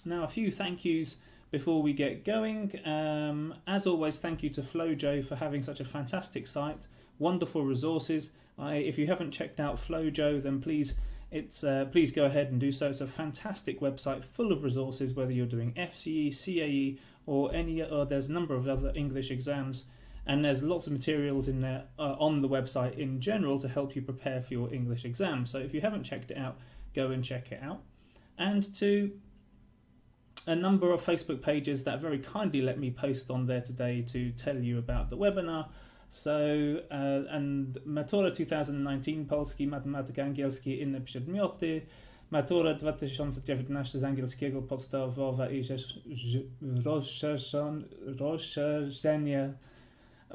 Now, a few thank yous before we get going. As always, thank you to flo-joe for having such a fantastic site, wonderful resources. If you haven't checked out flo-joe, then please go ahead and do so. It's a fantastic website full of resources, whether you're doing FCE, CAE, or there's a number of other English exams, and there's lots of materials in there on the website in general to help you prepare for your English exam. So if you haven't checked it out, go and check it out. And to a number of Facebook pages that very kindly let me post on there today to tell you about the webinar. So, and Matura 2019, Polski, Matematyka, Angielski, inne przedmioty, Matura 2019 z angielskiego, podstawowa i rozszerzenie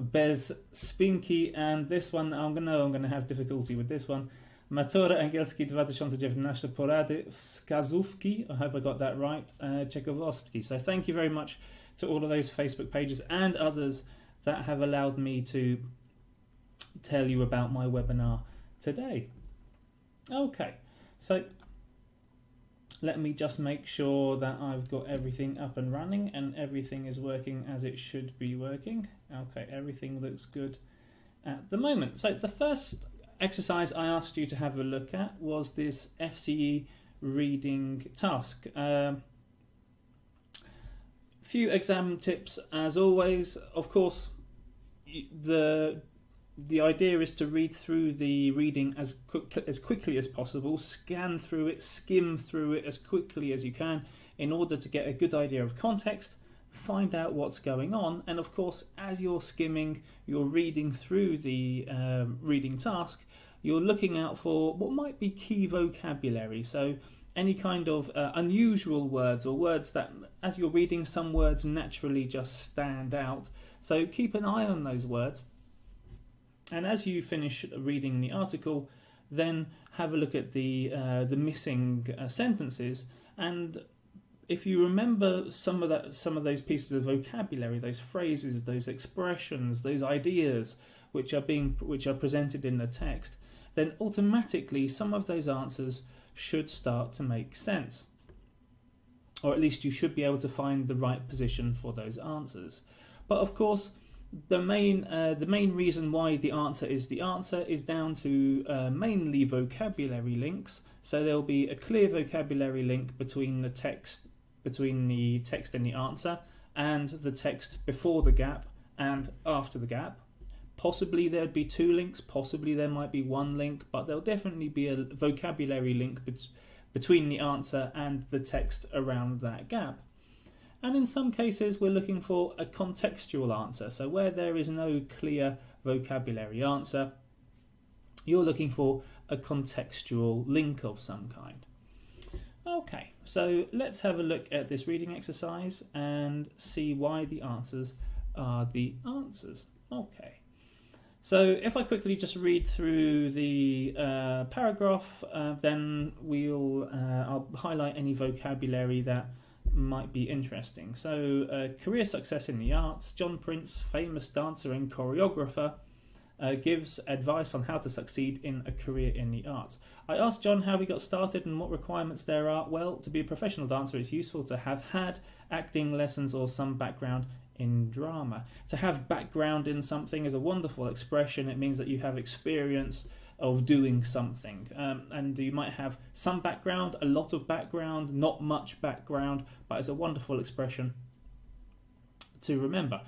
bez spinki, and this one, I'm gonna have difficulty with this one. Matura angielski 2019, porady, wskazówki, I hope I got that right, ciekawostki. So thank you very much to all of those Facebook pages and others that have allowed me to tell you about my webinar today. Okay, so let me just make sure that I've got everything up and running and everything is working as it should be working. Okay, everything looks good at the moment. So the first exercise I asked you to have a look at was this FCE reading task. Few exam tips as always. Of course, the idea is to read through the reading as quickly as possible, scan through it, skim through it as quickly as you can in order to get a good idea of context, find out what's going on, and of course as you're skimming, you're reading through the reading task, you're looking out for what might be key vocabulary. So any kind of unusual words, or words that as you're reading, some words naturally just stand out. So keep an eye on those words, and as you finish reading the article, then have a look at the missing sentences, and if you remember some of those pieces of vocabulary, those phrases, those expressions, those ideas which are presented in the text, then automatically some of those answers should start to make sense, or at least you should be able to find the right position for those answers. But of course, the main reason why the answer is down to mainly vocabulary links. So there will be a clear vocabulary link between the text and the answer, and the text before the gap and after the gap. Possibly there'd be two links, possibly there might be one link, but there'll definitely be a vocabulary link between the answer and the text around that gap. And in some cases we're looking for a contextual answer. So where there is no clear vocabulary answer, you're looking for a contextual link of some kind. Okay, so let's have a look at this reading exercise and see why the answers are the answers. Okay, so if I quickly just read through the paragraph, then I'll highlight any vocabulary that might be interesting. So career success in the arts. John Prince, famous dancer and choreographer, gives advice on how to succeed in a career in the arts. I asked John how he got started and what requirements there are. Well, to be a professional dancer, it's useful to have had acting lessons or some background in drama. To have background in something is a wonderful expression. It means that you have experience of doing something, and you might have some background, a lot of background, not much background, but it's a wonderful expression to remember.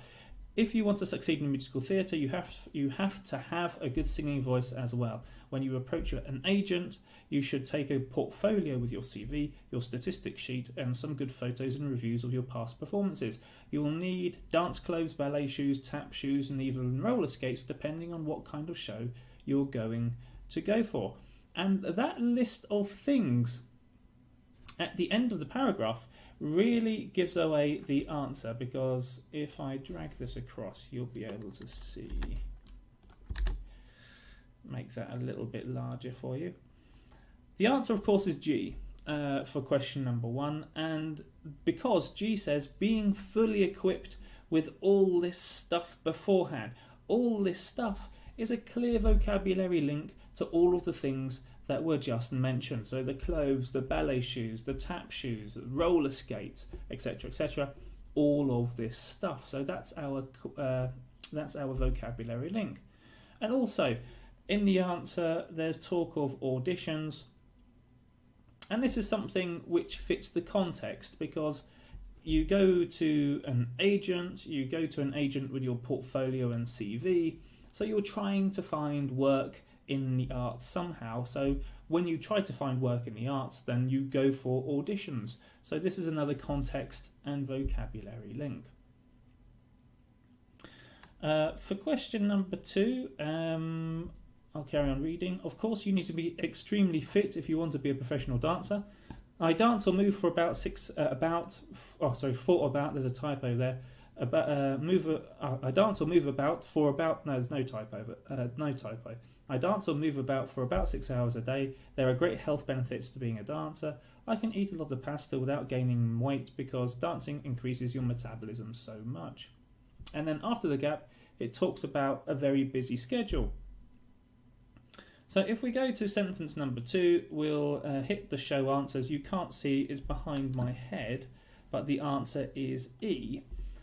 If you want to succeed in musical theatre, you have to have a good singing voice as well. When you approach an agent, you should take a portfolio with your CV, your statistics sheet, and some good photos and reviews of your past performances. You will need dance clothes, ballet shoes, tap shoes, and even roller skates, depending on what kind of show you're going to go for. And that list of things at the end of the paragraph really gives away the answer, because if I drag this across, you'll be able to see. Make that a little bit larger for you. The answer, of course, is G for question number 1, and because G says being fully equipped with all this stuff beforehand. All this stuff is a clear vocabulary link to all of the things that were just mentioned. So the clothes, the ballet shoes, the tap shoes, roller skates, etc., etc. All of this stuff. So that's our vocabulary link. And also, in the answer, there's talk of auditions. And this is something which fits the context, because you go to an agent with your portfolio and CV. So you're trying to find work in the arts somehow. So when you try to find work in the arts, then you go for auditions. So this is another context and vocabulary link. For question number 2, I'll carry on reading. Of course, you need to be extremely fit if you want to be a professional dancer. I dance or move for there's a typo there. I dance or move about for about, no, there's no typo, I dance or move about for about 6 hours a day. There are great health benefits to being a dancer. I can eat a lot of pasta without gaining weight because dancing increases your metabolism so much. And then after the gap, it talks about a very busy schedule. So if we go to sentence number 2, we'll hit the show answers. You can't see it's behind my head, but the answer is E.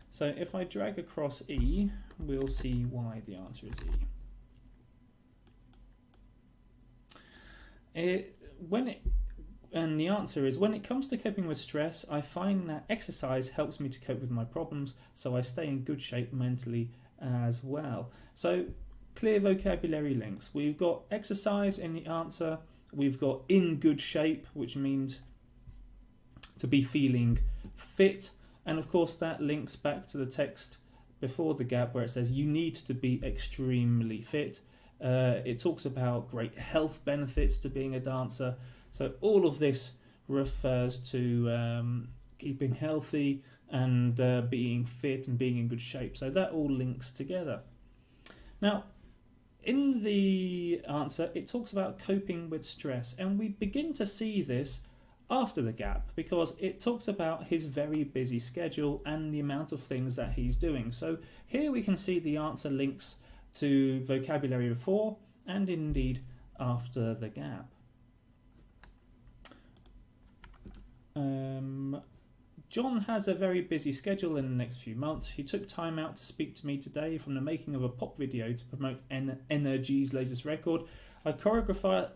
So if I drag across E, we'll see why the answer is E. And the answer is, when it comes to coping with stress, I find that exercise helps me to cope with my problems, so I stay in good shape mentally as well. So clear vocabulary links. We've got exercise in the answer. We've got in good shape, which means to be feeling fit. And of course that links back to the text before the gap where it says you need to be extremely fit. It talks about great health benefits to being a dancer. So all of this refers to keeping healthy and being fit and being in good shape. So that all links together. Now, in the answer, it talks about coping with stress, and we begin to see this after the gap because it talks about his very busy schedule and the amount of things that he's doing. So here we can see the answer links to vocabulary before and indeed after the gap. John has a very busy schedule in the next few months. He took time out to speak to me today from the making of a pop video to promote NRG's latest record. I choreographed,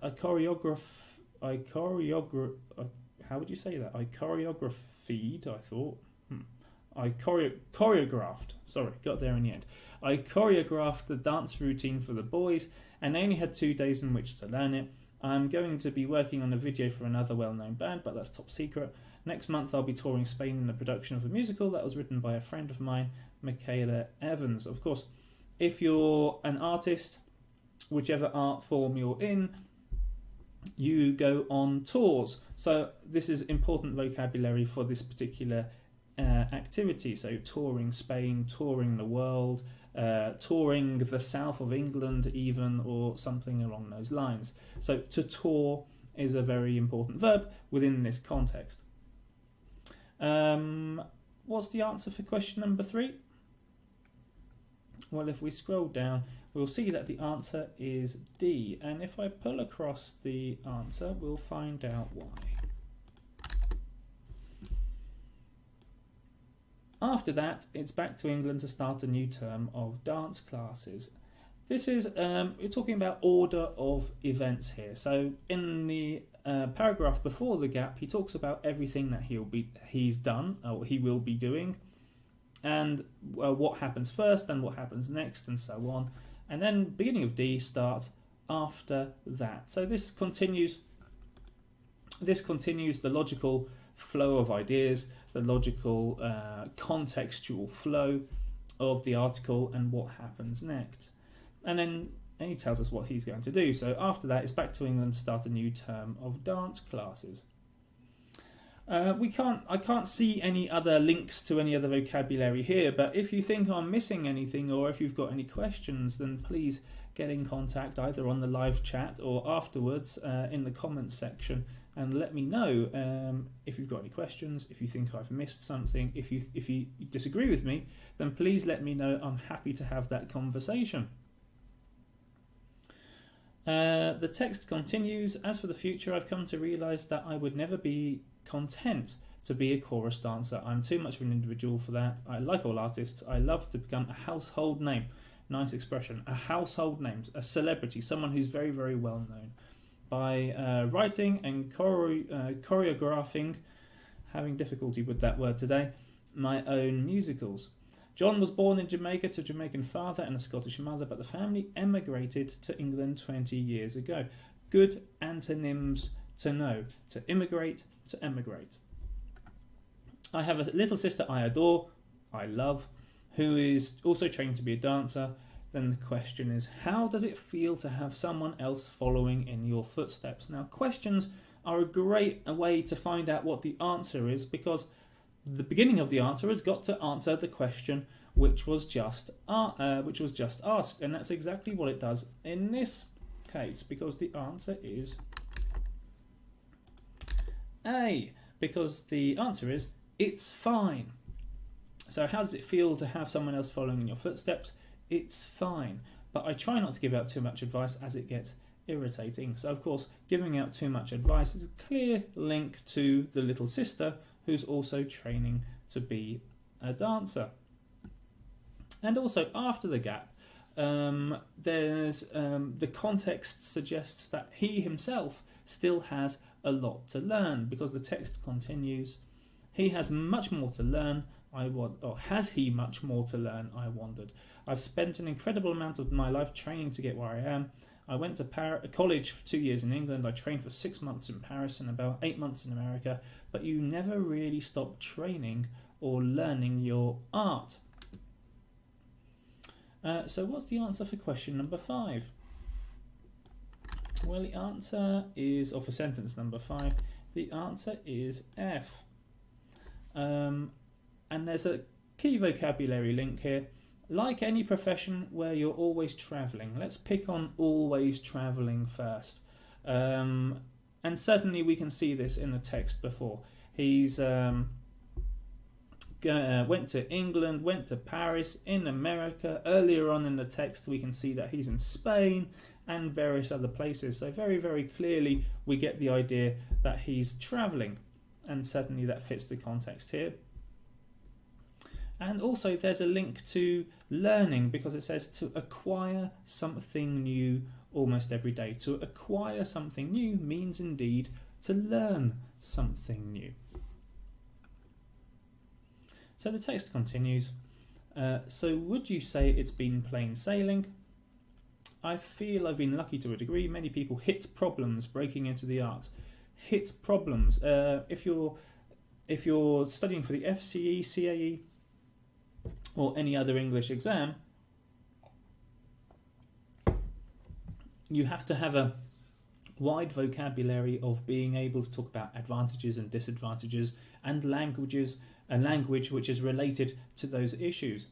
sorry, got there in the end. I choreographed the dance routine for the boys and I only had 2 days in which to learn it. I'm going to be working on a video for another well-known band, but that's top secret. Next month I'll be touring Spain in the production of a musical that was written by a friend of mine, Michaela Evans. Of course, if you're an artist, whichever art form you're in, you go on tours. So this is important vocabulary for this particular activity. So touring Spain, touring the world, touring the south of England even, or something along those lines. So to tour is a very important verb within this context. What's the answer for question number 3? Well, if we scroll down, we'll see that the answer is D. And if I pull across the answer, we'll find out why. After that, it's back to England to start a new term of dance classes. This is, we're talking about order of events here. So in the paragraph before the gap, he talks about everything that he's done, or he will be doing, and what happens first and what happens next, and so on. And then beginning of D starts after that. So this continues the logical flow of ideas, the logical contextual flow of the article and what happens next. And then he tells us what he's going to do. So after that, it's back to England to start a new term of dance classes. I can't see any other links to any other vocabulary here, but if you think I'm missing anything or if you've got any questions, then please get in contact either on the live chat or afterwards in the comments section and let me know if you've got any questions, if you think I've missed something. If you disagree with me, then please let me know. I'm happy to have that conversation. The text continues, as for the future, I've come to realise that I would never be content to be a chorus dancer. I'm too much of an individual for that. I like all artists. I love to become a household name. Nice expression. A household name, a celebrity, someone who's very, very well known. By writing and choreographing, having difficulty with that word today, my own musicals. John was born in Jamaica to a Jamaican father and a Scottish mother, but the family emigrated to England 20 years ago. Good antonyms to know. To immigrate, to emigrate. I have a little sister I adore, I love, who is also trained to be a dancer. Then the question is, how does it feel to have someone else following in your footsteps? Now, questions are a great way to find out what the answer is, because the beginning of the answer has got to answer the question which was just asked, and that's exactly what it does in this case, because the answer is A, because the answer is it's fine. So how does it feel to have someone else following in your footsteps? It's fine, but I try not to give out too much advice as it gets irritating. So of course, giving out too much advice is a clear link to the little sister who's also training to be a dancer. And also after the gap, there's the context suggests that he himself still has a lot to learn, because the text continues. He has much more to learn. Has he much more to learn? I wondered. I've spent an incredible amount of my life training to get where I am. I went to college for 2 years in England. I trained for 6 months in Paris and about 8 months in America. But you never really stop training or learning your art. So what's the answer for question number 5? Well, the answer is, or for sentence number 5, the answer is F. And there's a key vocabulary link here. Like any profession where you're always travelling. Let's pick on always travelling first. And certainly we can see this in the text before. He's went to England, went to Paris, in America. Earlier on in the text we can see that he's in Spain and various other places. So very, very clearly we get the idea that he's travelling. And certainly that fits the context here. And also there's a link to learning, because it says to acquire something new almost every day. To acquire something new means indeed to learn something new. So the text continues. So would you say it's been plain sailing? I feel I've been lucky to a degree. Many people hit problems breaking into the arts. Hit problems. If you're studying for the FCE, CAE, or any other English exam, you have to have a wide vocabulary of being able to talk about advantages and disadvantages and language which is related to those issues.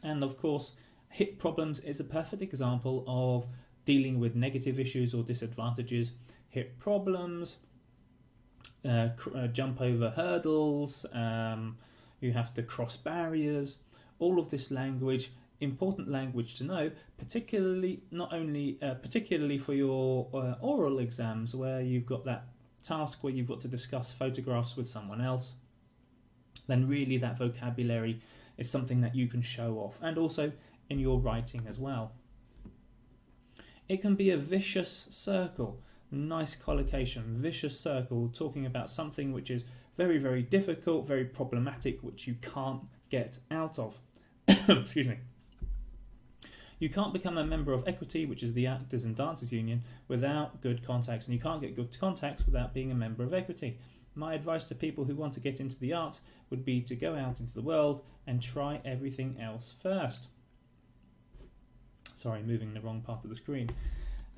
And of course, hit problems is a perfect example of dealing with negative issues or disadvantages. Hit problems, jump over hurdles, you have to cross barriers. All of this language, important language to know, particularly for your oral exams, where you've got that task where you've got to discuss photographs with someone else. Then really that vocabulary is something that you can show off, and also in your writing as well. It can be a vicious circle. Nice collocation, vicious circle, talking about something which is very, very difficult, very problematic, which you can't get out of. Excuse me. You can't become a member of Equity, which is the Actors and Dancers Union, without good contacts, and you can't get good contacts without being a member of Equity. My advice to people who want to get into the arts would be to go out into the world and try everything else first. Sorry, moving the wrong part of the screen.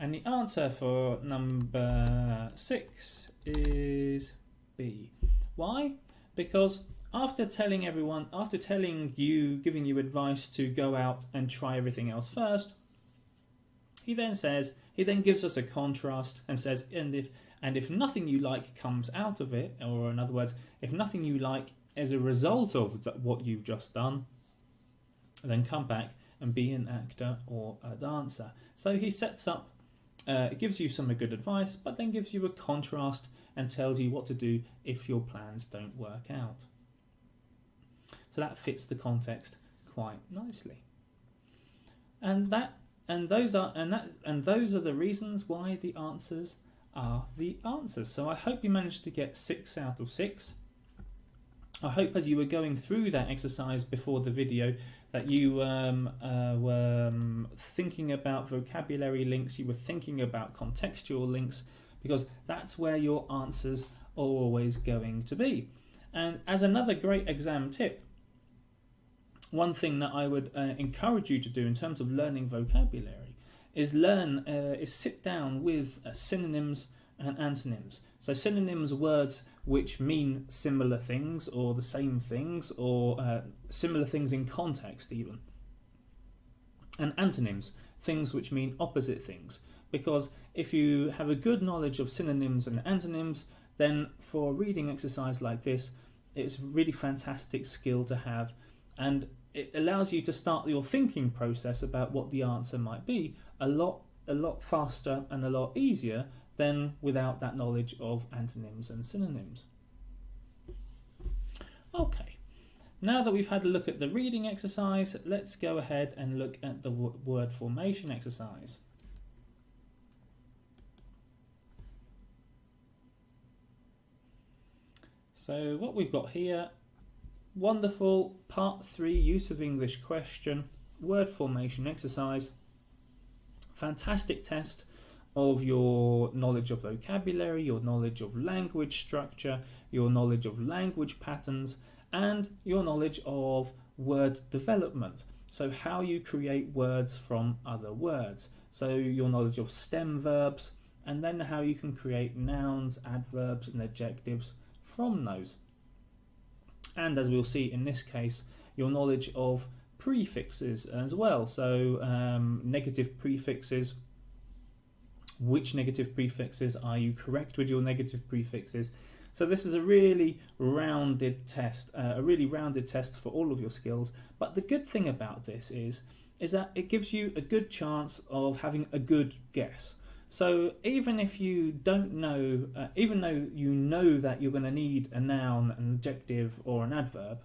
And the answer for number 6 is B. Why? Because after giving you advice to go out and try everything else first, he then gives us a contrast and says, and if nothing you like comes out of it, or in other words, if nothing you like as a result of what you've just done, then come back and be an actor or a dancer. So he sets up It gives you some good advice, but then gives you a contrast and tells you what to do if your plans don't work out. So that fits the context quite nicely. And those are the reasons why the answers are the answers. So I hope you managed to get 6 out of 6. I hope as you were going through that exercise before the video that you were thinking about vocabulary links, you were thinking about contextual links, because that's where your answers are always going to be. And as another great exam tip, one thing that I would encourage you to do in terms of learning vocabulary is sit down with synonyms and antonyms. So synonyms are words which mean similar things or the same things or similar things in context even. And antonyms, things which mean opposite things. Because if you have a good knowledge of synonyms and antonyms, then for a reading exercise like this, it's a really fantastic skill to have, and it allows you to start your thinking process about what the answer might be a lot faster and a lot easier than without that knowledge of antonyms and synonyms. Okay, now that we've had a look at the reading exercise, let's go ahead and look at the word formation exercise. So what we've got here, wonderful part 3 use of English question, word formation exercise. Fantastic test of your knowledge of vocabulary, your knowledge of language structure, your knowledge of language patterns, and your knowledge of word development. So how you create words from other words. So your knowledge of stem verbs, and then how you can create nouns, adverbs, and adjectives from those. And as we'll see in this case, your knowledge of prefixes as well. So negative prefixes, which negative prefixes are you correct with your negative prefixes. So this is a really rounded test, for all of your skills. But the good thing about this is that it gives you a good chance of having a good guess. So even if you don't know, even though you know that you're going to need a noun, an adjective or an adverb,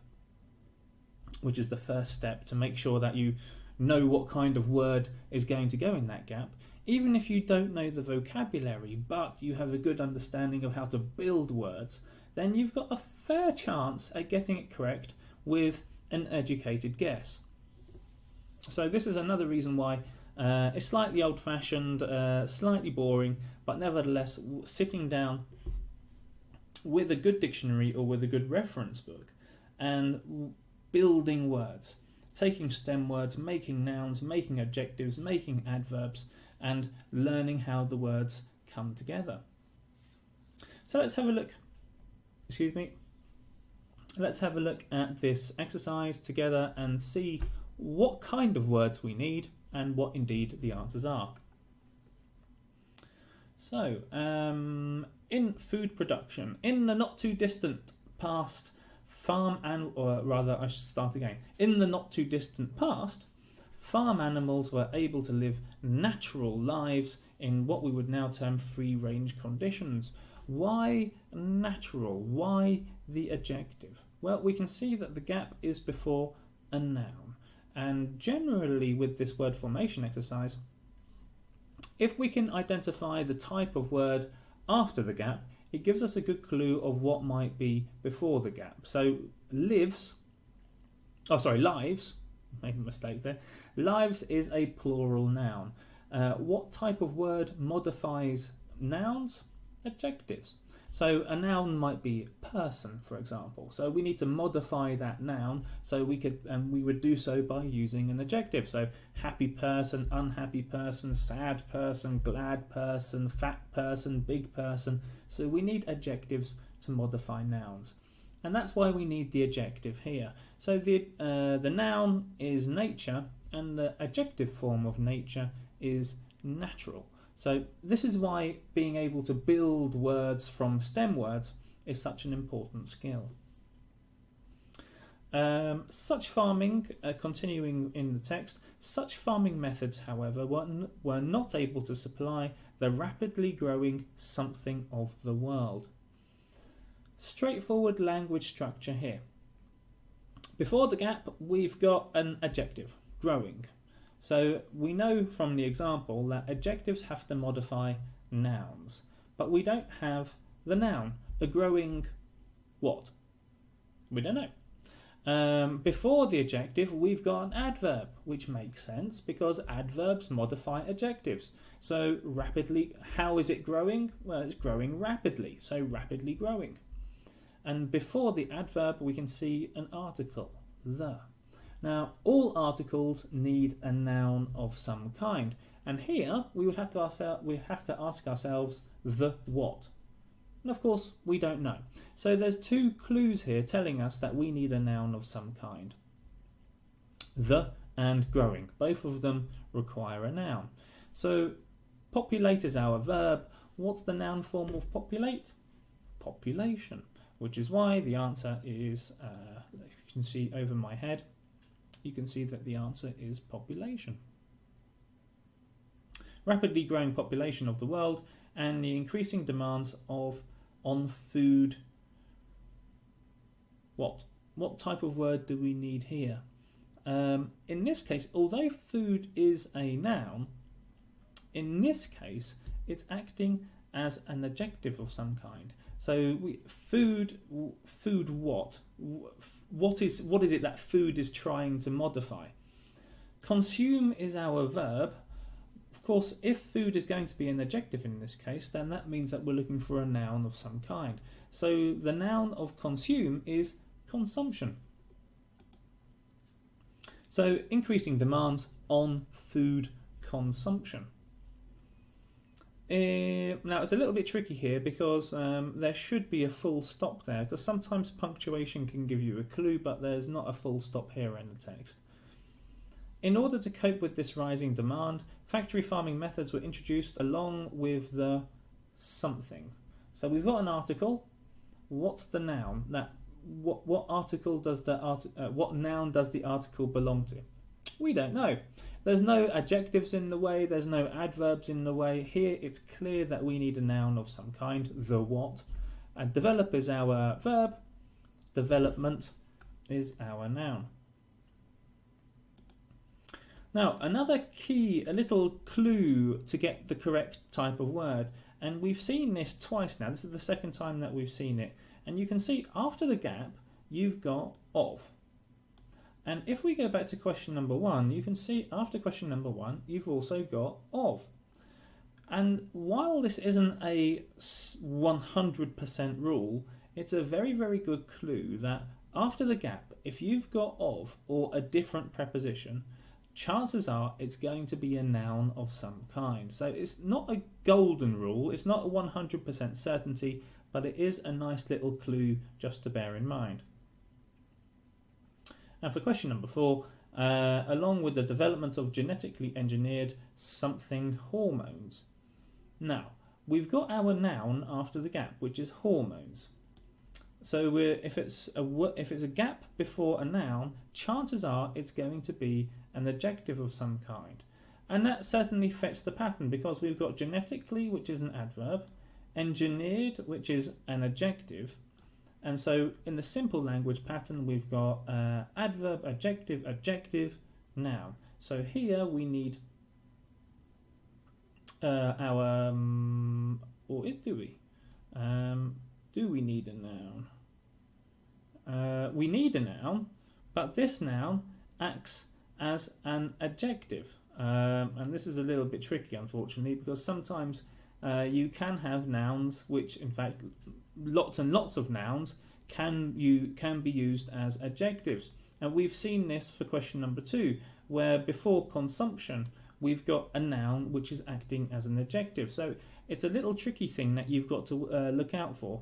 which is the first step to make sure that you know what kind of word is going to go in that gap, even if you don't know the vocabulary but you have a good understanding of how to build words, then you've got a fair chance at getting it correct with an educated guess. So this is another reason why it's slightly old-fashioned, slightly boring, but nevertheless sitting down with a good dictionary or with a good reference book and building words, taking stem words, making nouns, making adjectives, making adverbs, and learning how the words come together. So let's have a look. Let's have a look at this exercise together and see what kind of words we need and what indeed the answers are. So, in food production, in the not too distant past, in the not too distant past, farm animals were able to live natural lives in what we would now term free-range conditions. Why natural? Why the adjective? Well, we can see that the gap is before a noun. And generally with this word formation exercise, if we can identify the type of word after the gap, it gives us a good clue of what might be before the gap. So lives, made a mistake there. Lives is a plural noun. What type of word modifies nouns? Adjectives. So a noun might be person, for example. So we need to modify that noun. So we would do so by using an adjective. So happy person, unhappy person, sad person, glad person, fat person, big person. So we need adjectives to modify nouns, and that's why we need the adjective here. So the noun is nature, and the adjective form of nature is natural. So this is why being able to build words from stem words is such an important skill. Such farming, continuing in the text, such farming methods, however, were not able to supply the rapidly growing something of the world. Straightforward language structure here. Before the gap, we've got an adjective, growing. So we know from the example that adjectives have to modify nouns, but we don't have the noun, a growing what? We don't know. Before the adjective, we've got an adverb, which makes sense because adverbs modify adjectives. So rapidly, how is it growing? Well, it's growing rapidly, so rapidly growing. And before the adverb, we can see an article, the. Now, all articles need a noun of some kind, and here we would have to ask ourselves the what. And of course, we don't know. So there's two clues here telling us that we need a noun of some kind. The and growing, both of them require a noun. So populate is our verb. What's the noun form of populate? Population, which is why the answer is, if you can see over my head, you can see that the answer is population. Rapidly growing population of the world and the increasing demands on food. What type of word do we need here? In this case, although food is a noun, in this case it's acting as an adjective of some kind. So food what? What is it that food is trying to modify? Consume is our verb. Of course, if food is going to be an adjective in this case, then that means that we're looking for a noun of some kind. So the noun of consume is consumption. So increasing demands on food consumption. Now it's a little bit tricky here because there should be a full stop there, because sometimes punctuation can give you a clue, but there's not a full stop here in the text. In order to cope with this rising demand, factory farming methods were introduced along with the something. So we've got an article. What's the noun? What article does what noun does the article belong to? We don't know. There's no adjectives in the way, there's no adverbs in the way. Here it's clear that we need a noun of some kind, the what. And develop is our verb, development is our noun. Now, another key, a little clue to get the correct type of word, and we've seen this twice now. This is the second time that we've seen it. And you can see after the gap, you've got of. And if we go back to question number 1, you can see after question number 1, you've also got of. And while this isn't a 100% rule, it's a very, very good clue that after the gap, if you've got of or a different preposition, chances are it's going to be a noun of some kind. So it's not a golden rule, it's not a 100% certainty, but it is a nice little clue just to bear in mind. Now for question number 4, along with the development of genetically engineered something hormones. Now, we've got our noun after the gap, which is hormones. So if it's a gap before a noun, chances are it's going to be an adjective of some kind. And that certainly fits the pattern because we've got genetically, which is an adverb, engineered, which is an adjective. And so in the simple language pattern, we've got adverb, adjective, adjective, noun. So here we need our, or do we? Do we need a noun? We need a noun, but this noun acts as an adjective. And this is a little bit tricky, unfortunately, because sometimes you can have nouns which, in fact, lots and lots of nouns can be used as adjectives. And we've seen this for question number 2, where before consumption, we've got a noun which is acting as an adjective. So it's a little tricky thing that you've got to look out for.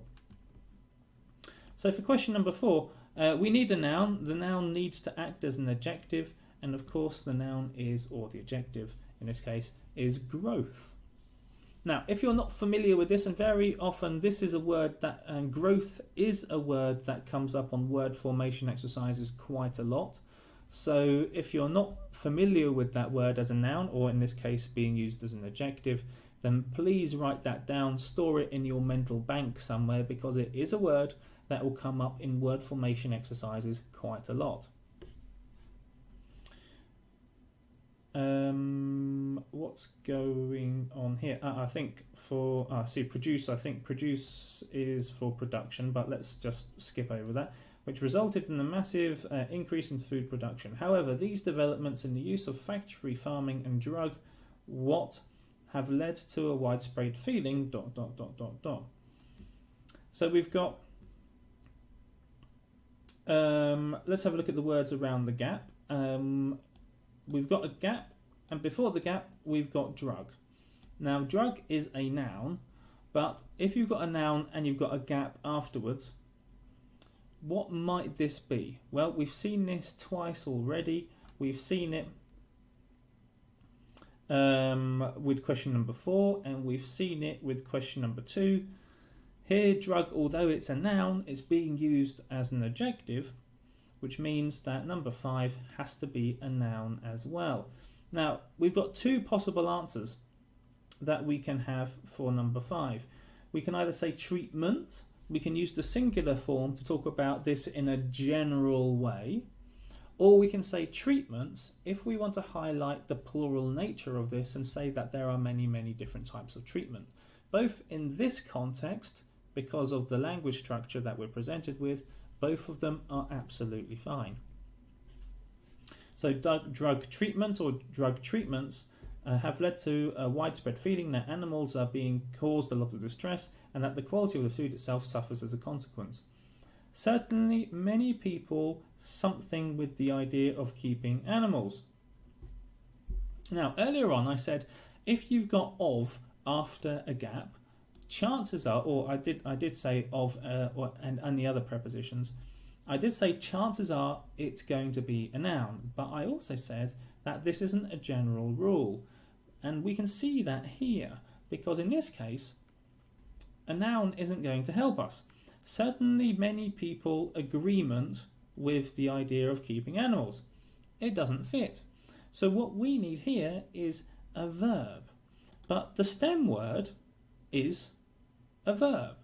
So for question number 4, we need a noun. The noun needs to act as an adjective, and of course the noun is, or the adjective in this case, is growth. Now, if you're not familiar with this, and very often this is a word that, and growth is a word that comes up on word formation exercises quite a lot. So if you're not familiar with that word as a noun, or in this case being used as an adjective, then please write that down, store it in your mental bank somewhere, because it is a word that will come up in word formation exercises quite a lot. What's going on here? I think for produce. I think produce is for production, but let's just skip over that. Which resulted in a massive increase in food production. However, these developments in the use of factory farming and drug have led to a widespread feeling ... So we've got. Let's have a look at the words around the gap. We've got a gap, and before the gap we've got drug. Now drug is a noun, but if you've got a noun and you've got a gap afterwards, what might this be? Well, we've seen this twice already. We've seen it with question number 4, and we've seen it with question number 2. Here, drug, although it's a noun, it's being used as an adjective, which means that number 5 has to be a noun as well. Now, we've got 2 possible answers that we can have for number 5. We can either say treatment. We can use the singular form to talk about this in a general way, or we can say treatments if we want to highlight the plural nature of this and say that there are many, many different types of treatment. Both in this context, because of the language structure that we're presented with, both of them are absolutely fine. So drug treatment or drug treatments have led to a widespread feeling that animals are being caused a lot of distress and that the quality of the food itself suffers as a consequence. Certainly, many people something with the idea of keeping animals. Now, earlier on I said if you've got of after a gap, chances are, or I did say of and the other prepositions, I did say chances are it's going to be a noun, but I also said that this isn't a general rule. And we can see that here, because in this case, a noun isn't going to help us. Certainly many people agreement with the idea of keeping animals. It doesn't fit. So what we need here is a verb. But the stem word is a verb.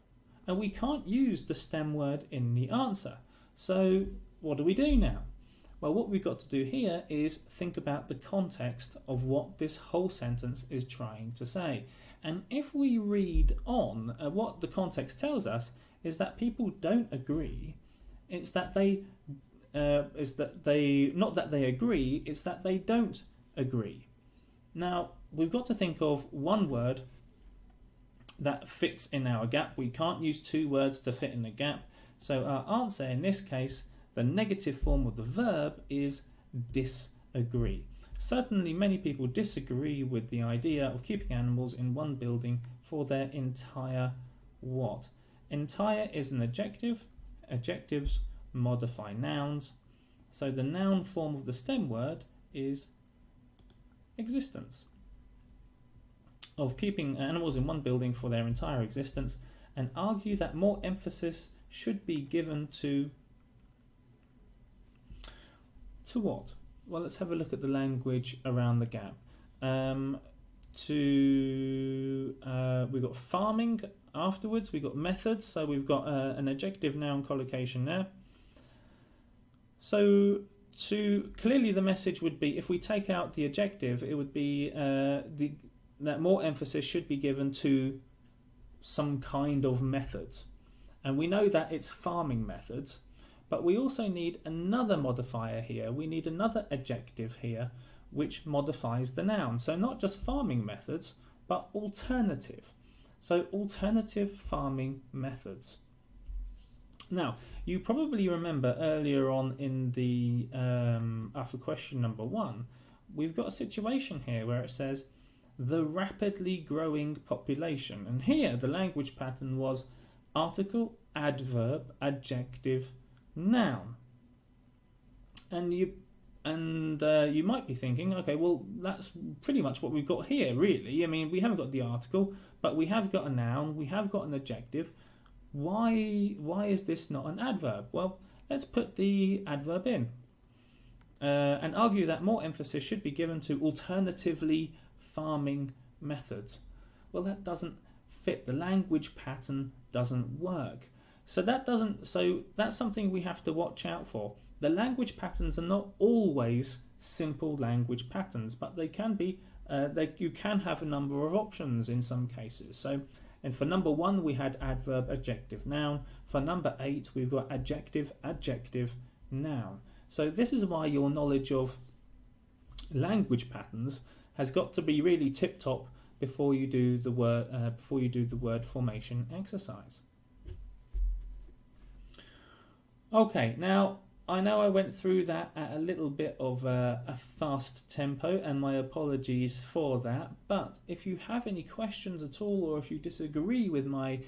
And we can't use the stem word in the answer. So what do we do now? Well, what we've got to do here is think about the context of what this whole sentence is trying to say. And if we read on, what the context tells us is that people don't agree. It's that they, not that they agree, it's that they don't agree. Now, we've got to think of one word that fits in our gap. We can't use 2 words to fit in the gap. So our answer in this case, the negative form of the verb, is disagree. Certainly many people disagree with the idea of keeping animals in one building for their entire what? Entire is an adjective. Adjectives modify nouns. So the noun form of the stem word is existence. Of keeping animals in one building for their entire existence, and argue that more emphasis should be given to what? Well, let's have a look at the language around the gap. We've got farming afterwards, we've got methods, so we've got an adjective noun collocation there. So clearly the message would be, if we take out the adjective, it would be that more emphasis should be given to some kind of methods. And we know that it's farming methods, but we also need another modifier here. We need another adjective here which modifies the noun. So not just farming methods, but alternative. So alternative farming methods. Now, you probably remember earlier on in the, after question number 1, we've got a situation here where it says, the rapidly growing population. And here the language pattern was article, adverb, adjective, noun. And you And you might be thinking, okay, well, that's pretty much what we've got here, really. I mean, we haven't got the article, but we have got a noun, we have got an adjective. Why is this not an adverb? Well, let's put the adverb in and argue that more emphasis should be given to alternatively farming methods. Well, that doesn't fit. The language pattern doesn't work. So that's something we have to watch out for. The language patterns are not always simple language patterns, but they can be. You can have a number of options in some cases. So, and for number 1 we had adverb, adjective, noun. For number 8 we've got adjective, adjective, noun. So this is why your knowledge of language patterns has got to be really tip top before you do the word formation exercise. Okay, now I know I went through that at a little bit of a fast tempo, and my apologies for that. But if you have any questions at all, or if you disagree with my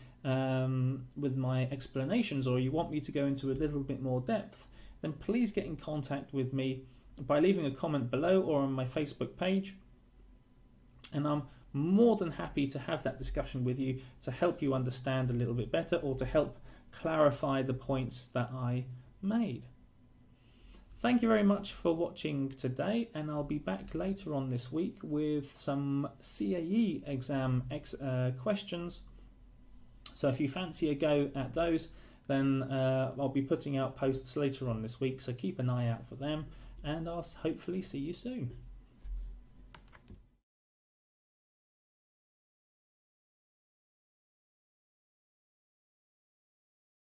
explanations, or you want me to go into a little bit more depth, then please get in contact with me by leaving a comment below or on my Facebook page. And I'm more than happy to have that discussion with you to help you understand a little bit better, or to help clarify the points that I made. Thank you very much for watching today, and I'll be back later on this week with some CAE exam questions. So if you fancy a go at those, then I'll be putting out posts later on this week, so keep an eye out for them, and I'll hopefully see you soon.